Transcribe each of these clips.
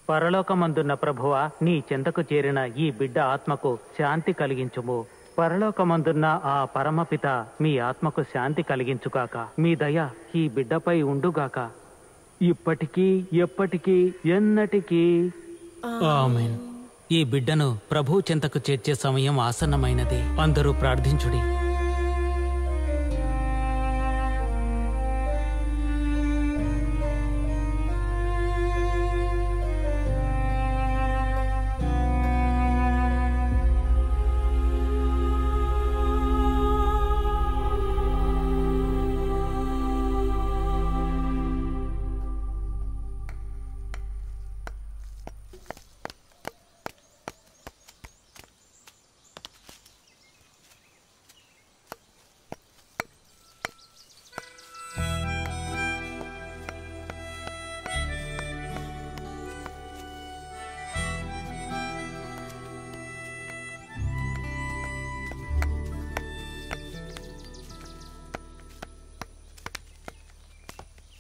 పరలోకమందున్న ప్రభువా, నీ చెంతకు చేరిన ఈ బిడ్డ ఆత్మకు శాంతి కలిగించుము. పరలోకమందున్న ఆ పరమపిత మీ ఆత్మకు శాంతి కలిగించుగాక. మీ దయ ఈ బిడ్డపై ఉండుగాక, ఇప్పటికీ ఎప్పటికీ ఎన్నటికీ. ఆమేన్. ఈ బిడ్డను ప్రభు చెంతకు చేర్చే సమయం ఆసన్నమైనది. అందరూ ప్రార్థించుడి.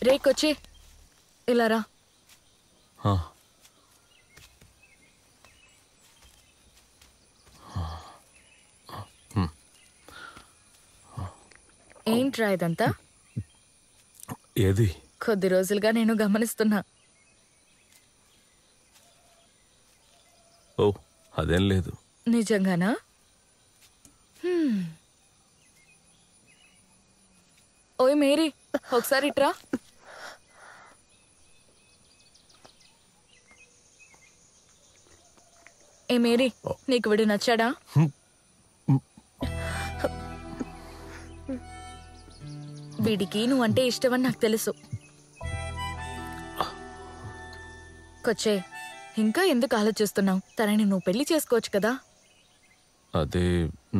రేకొచ్చి ఇలా రా. ఏంట్రా ఇదంతా? ఏది? కొద్ది రోజులుగా నేను గమనిస్తున్నా. ఓ, అదేం లేదు. నిజంగానా? ఓయ్ మేరీ, ఒకసారి ఇట్రా. ఏ మేరీ, నీకు వీడు నచ్చాడా? వీడికి నువ్వంటే ఇష్టమని నాకు తెలుసు. కొచ్చే, ఇంకా ఎందుకు ఆలోచిస్తున్నావు? తనని నువ్వు పెళ్లి చేసుకోవచ్చు కదా. అదే,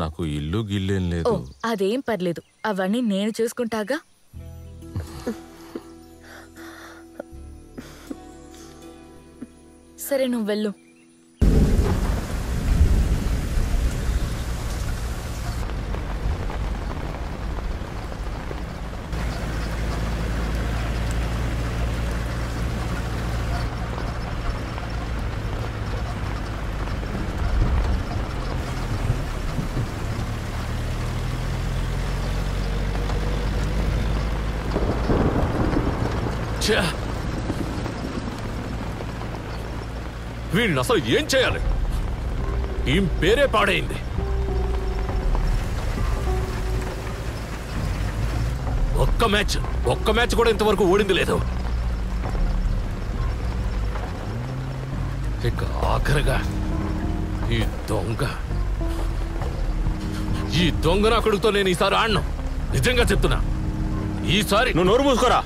నాకు ఇల్లు గిల్లేం లేదు. అదేం పర్లేదు, అవన్నీ నేను చూసుకుంటాగా. సరే, నువ్వు వెళ్ళు. వీడిని అసలు ఏం చేయాలి? టీం పేరే పాడైంది. ఒక్క మ్యాచ్ కూడా ఇంతవరకు ఓడింది లేదు. ఇక ఆఖరిగా ఈ దొంగ నా కొడుకుతో నేను ఈసారి ఆడను. నిజంగా చెప్తున్నా, ఈసారి. నువ్వు నోరు మూసుకోరా.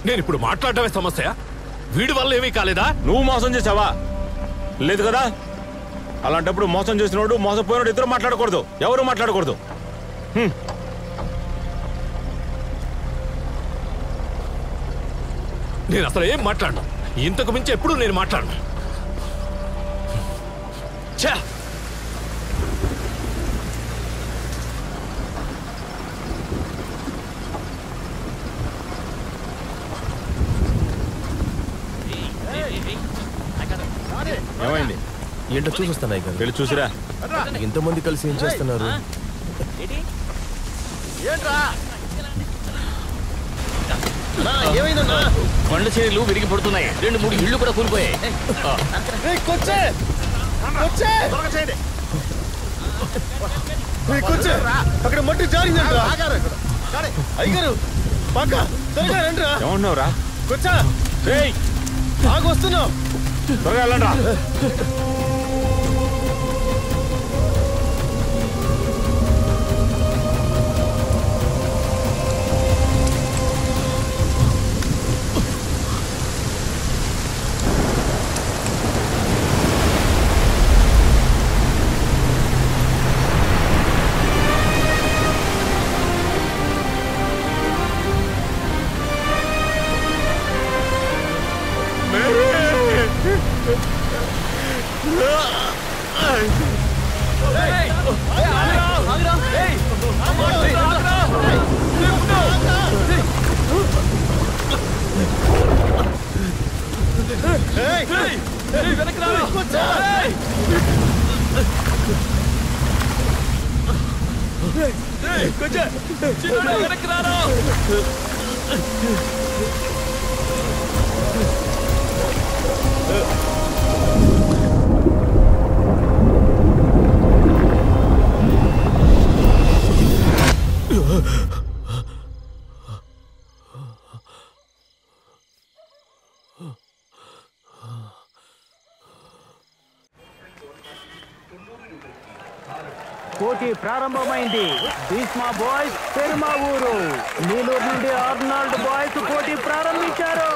నేను ఇప్పుడు మాట్లాడటమే సమస్య. వీడి వల్ల ఏమీ కాలేదా? నువ్వు మోసం చేసావా? లేదు కదా. అలాంటప్పుడు మోసం చేసినోడు మోసపోయినోడు ఇద్దరు మాట్లాడకూడదు, ఎవరు మాట్లాడకూడదు. నేను అసలు ఏం మాట్లాడను. ఇంతకు మించి ఎప్పుడు నేను మాట్లాడను. ఛా! ఏమైంది? ఏంటో చూసొస్తాను అయ్య గారు. వెళ్ళి చూసిరా. ఇంతమంది కలిసి ఏం చేస్తున్నారు? ఏమైందన్నా? కొండ చర్యలు విరిగి పడుతున్నాయి. 2-3 ఇళ్లు కూడా కూలిపోయాయి. అక్కడ మట్టి జారిందంట. అయ్యగారు పక్క త్వరగా రండి. ఏమంటున్నావురా? కొచ్చా ఆగు, వస్తున్నావు. త్వరగా వెళ్ళండి రా. పోటీ ప్రారంభమైంది. భీష్మా బాయ్స్ పెరుమా ఊరు, నీలూరు నుండి ఆర్నాల్డ్ బాయ్స్ పోటీ ప్రారంభించారు.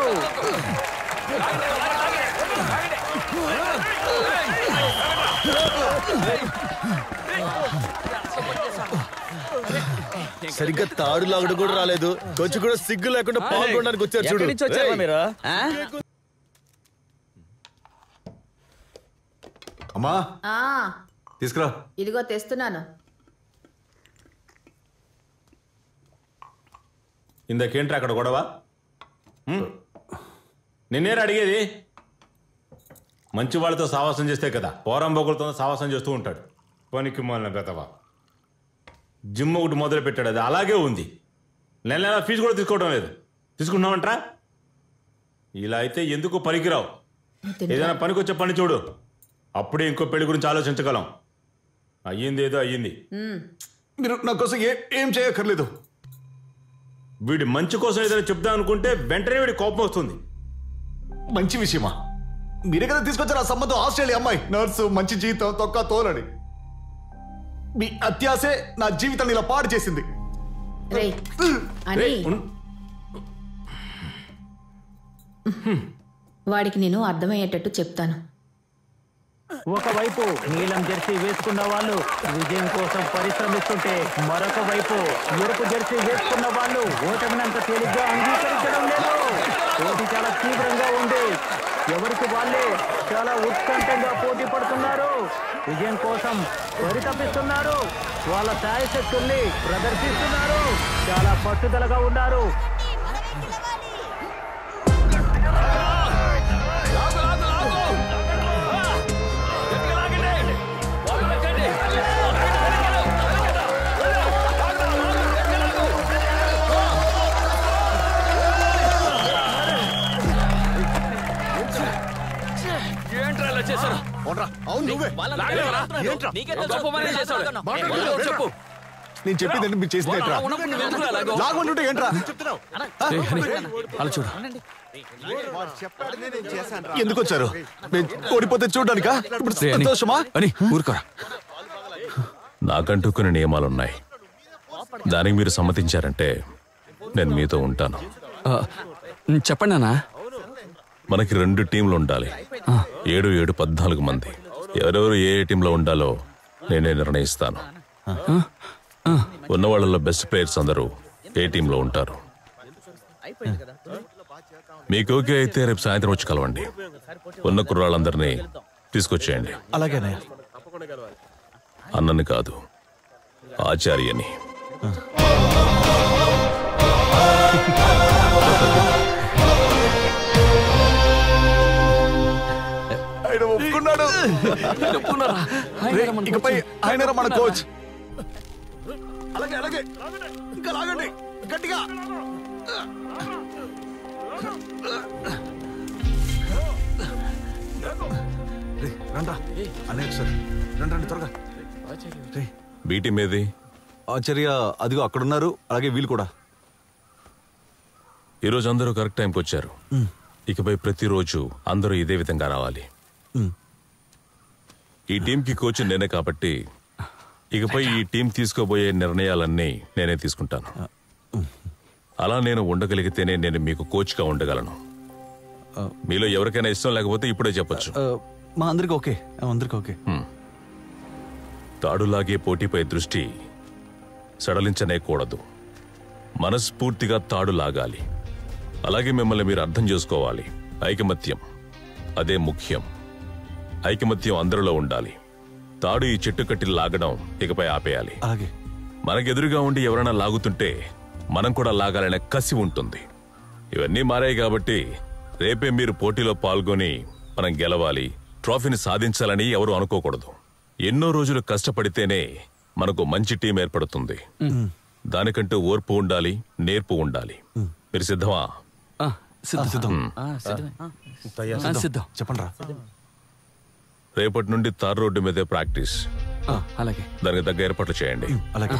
సరిగ్గా తాడు లాగడు కూడా రాలేదు. కొంచెం కూడా సిగ్గు లేకుండా పాల్గొనడానికి వచ్చారు చూడు. మీరు అమ్మా తీసుకురా. ఇదిగో తెస్తున్నాను. ఇందాకేంట్రా అక్కడ గొడవ? నిన్నేరా అడిగేది? మంచి వాళ్ళతో సావాసం చేస్తే కదా పోరంబోగులతో సావాసం చేస్తూ ఉంటాడు. పనికి మొన్న పెదవా జిమ్ ఒకటి మొదలు పెట్టాడు, అది అలాగే ఉంది. నెల నెల ఫీజు కూడా తీసుకోవడం లేదు. తీసుకున్నావంట్రా? ఇలా అయితే ఎందుకు పనికిరావు. ఏదైనా పనికొచ్చే పని చూడు, అప్పుడే ఇంకో పెళ్లి గురించి ఆలోచించగలం. అయ్యింది ఏదో అయ్యింది. మీరు నా కోసం ఏం చేయక్కర్లేదు. వీడి మంచి కోసం ఏదైనా చెప్దాం అనుకుంటే వెంటనే వీడి కోపం వస్తుంది. మంచి విషయమా? మీరే కదా తీసుకొచ్చారు ఆ సంబంధం. ఆస్ట్రేలియా అమ్మాయి, నర్సు, మంచి జీతం, తొక్క తోలని. మీ అత్యాసే నా జీవితాన్ని ఇలా పాడు చేసింది. వాడికి నేను అర్థమయ్యేటట్టు చెప్తాను. ఒకవైపు నీలం జెర్సీ వేసుకున్న వాళ్ళు విజయం కోసం పరిశ్రమిస్తుంటే, మరొక వైపు ఎరుపు జెర్సీ వేసుకున్న వాళ్ళు ఓటమినంత తేలిగ్గా అంగీకరించడం లేదు. పోటీ చాలా తీవ్రంగా ఉంది. ఎవరికి వాళ్ళే చాలా ఉత్కంఠంగా పోటీ పడుతున్నారు. విజయం కోసం పరితపిస్తున్నారు. వాళ్ళ శాయశక్తుల్ని ప్రదర్శిస్తున్నారు. చాలా పట్టుదలగా ఉన్నారు. నేను చెప్పిందంటే మీరు చేసింది లాగుంటుంటే ఏంట్రా? ఎందుకు వచ్చారు? ఓడిపోతే చూడడానికా? ఇప్పుడు సంతోషమా? అని ఊరుకోరా. నాకంటూ కొన్ని నియమాలున్నాయి. దానికి మీరు సమ్మతించారంటే నేను మీతో ఉంటాను. చెప్పండి నాన్న. మనకి 2 టీంలు ఉండాలి. 7, 14 మంది. ఎవరెవరు ఏ టీంలో ఉండాలో నేనే నిర్ణయిస్తాను. ఉన్న వాళ్ళలో బెస్ట్ ప్లేయర్స్ అందరూ ఏ టీంలో ఉంటారు. మీకు ఓకే అయితే రేపు సాయంత్రం వచ్చి కలవండి. ఉన్న కుర్రాళ్ళందరినీ తీసుకొచ్చేయండి. అలాగేనే. అన్నని కాదు, ఆచార్యని. ఆయన ఒప్పుకున్నాడు. ఇకపై ఆయన మన కోచ్. అలాగే అలాగే ఇంకా లాగండి గట్టిగా. రండి అన్నయ్య సార్, రండి త్వరగా. బీటీ మీది ఆచార్య అదిగో అక్కడున్నారు. అలాగే వీళ్ళు కూడా. ఈరోజు అందరూ కరెక్ట్ టైంకి వచ్చారు. ఇకపై ప్రతిరోజు అందరూ ఇదే విధంగా రావాలి. ఈ టీంకి కోచ్ నేనే కాబట్టి ఇకపై ఈ టీం తీసుకోబోయే నిర్ణయాలన్నీ నేనే తీసుకుంటాను. అలా నేను ఉండగలిగితేనే నేను మీకు కోచ్గా ఉండగలను. మీలో ఎవరికైనా ఇష్టం లేకపోతే ఇప్పుడే చెప్పొచ్చు. మా అందరికి ఓకే. అందరికి ఓకే. తాడులాగే పోటీపై దృష్టి సడలించనేకూడదు. మనస్ఫూర్తిగా తాడు లాగాలి. అలాగే మిమ్మల్ని మీరు అర్థం చేసుకోవాలి. ఐకమత్యం అదే ముఖ్యం. ఐకమత్యం అందరిలో ఉండాలి. తాడు ఈ చెట్టు కట్టి లాగడం ఇకపై ఆపేయాలి. అలాగే. మనకెదురుగా ఉండి ఎవరైనా లాగుతుంటే మనం కూడా లాగాలనే కసి ఉంటుంది. ఇవన్నీ మారాయి కాబట్టి రేపే మీరు పోటీలో పాల్గొని మనం గెలవాలి, ట్రోఫీని సాధించాలని ఎవరు అనుకోకూడదు. ఎన్నో రోజులు కష్టపడితేనే మనకు మంచి టీం ఏర్పడుతుంది. దానికంటూ ఓర్పు ఉండాలి, నేర్పు ఉండాలి. మీరు సిద్ధమా? చెప్పండి రా. రేపటి నుండి తార్ రోడ్డు మీదే ప్రాక్టీస్. అలాగే. దానికి తగ్గ ఏర్పాట్లు చేయండి. అలాగే.